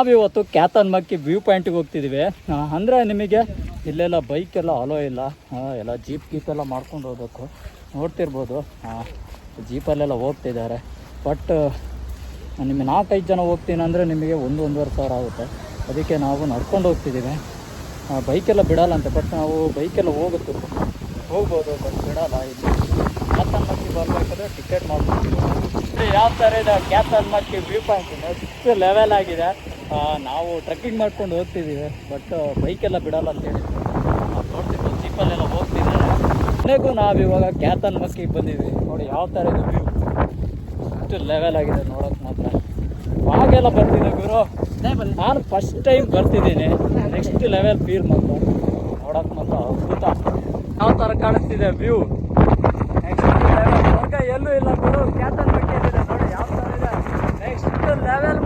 ನಾವಿವತ್ತು ಕ್ಯಾತನ್ಮಕ್ಕಿ ವ್ಯೂ ಪಾಯಿಂಟಿಗೆ ಹೋಗ್ತಿದ್ದೀವಿ. ಅಂದರೆ ನಿಮಗೆ ಇಲ್ಲೆಲ್ಲ ಬೈಕೆಲ್ಲ ಅಲೋ ಇಲ್ಲ, ಎಲ್ಲ ಜೀಪೆಲ್ಲ ಮಾಡ್ಕೊಂಡು ಹೋಗ್ಬೇಕು. ನೋಡ್ತಿರ್ಬೋದು ಜೀಪಲ್ಲೆಲ್ಲ ಹೋಗ್ತಿದ್ದಾರೆ. ಬಟ್ ನಿಮಗೆ 4-5 ಜನ ಹೋಗ್ತೀನಿ ಅಂದರೆ ನಿಮಗೆ 1-1.5 ಸಾವಿರ ಆಗುತ್ತೆ. ಅದಕ್ಕೆ ನಾವು ನಡ್ಕೊಂಡು ಹೋಗ್ತಿದ್ದೀವಿ. ಬೈಕೆಲ್ಲ ಬಿಡೋಲ್ಲಂತೆ, ಬಟ್ ನಾವು ಬೈಕೆಲ್ಲ ಹೋಗ್ಬೋದು, ಬಟ್ ಬಿಡೋಲ್ಲ. ಇಲ್ಲಿ ಕ್ಯಾತನ್ಮಕ್ಕಿ ಬರಬೇಕಾದ್ರೆ ಟಿಕೆಟ್ ಮಾಡ್ಕೊತೀವಿ. ಯಾವ ಥರ ಇದೆ ಕ್ಯಾತನ್ಮಕ್ಕಿ ವ್ಯೂ ಪಾಯಿಂಟ್, ನೆಕ್ಸ್ಟ್ ಲೆವೆಲ್ ಆಗಿದೆ. ನಾವು ಟ್ರೆಕ್ಕಿಂಗ್ ಮಾಡ್ಕೊಂಡು ಹೋಗ್ತಿದ್ದೀವಿ, ಬಟ್ ಬೈಕೆಲ್ಲ ಬಿಡೋಲ್ಲ ಅಂತೇಳಿ ನೋಡ್ತಿರ್ಬೋದು. ಜೀಪಲ್ಲೆಲ್ಲ ಹೋಗ್ತಿದ್ದಾರೆ. ಕೊನೆಗೂ ನಾವಿವಾಗ ಕ್ಯಾತನ್ಮಕ್ಕಿಗೆ ಬಂದಿದ್ದೀವಿ. ನೋಡಿ ಯಾವ ಥರ ಇದೆ ವ್ಯೂ, ಅಷ್ಟು ಲೆವೆಲ್ ಆಗಿದೆ ನೋಡೋಕೆ ಮಾತ್ರ. ಆಗೆಲ್ಲ ಬರ್ತಿದ್ದೆ ಗುರು, ನಾನು ಫಸ್ಟ್ ಟೈಮ್ ಬರ್ತಿದ್ದೀನಿ. ನೆಕ್ಸ್ಟ್ ಲೆವೆಲ್ ಫೀಲ್ ಮಾತ್ರ ನೋಡೋಕೆ ಮಾತ್ರ ಅದ್ಭುತ. ಯಾವ ಥರ ಕಾಣಿಸ್ತಿದೆ ವ್ಯೂ, ನೆಕ್ಸ್ಟ್ ಲೆವೆಲ್. ಎಲ್ಲೂ ಇಲ್ಲ ಗುರು, ಕ್ಯಾತನ್ಮಕ್ಕಿಯಲ್ಲಿದೆ ನೋಡಿ ಯಾವ ಥರ ಇದೆ. Next level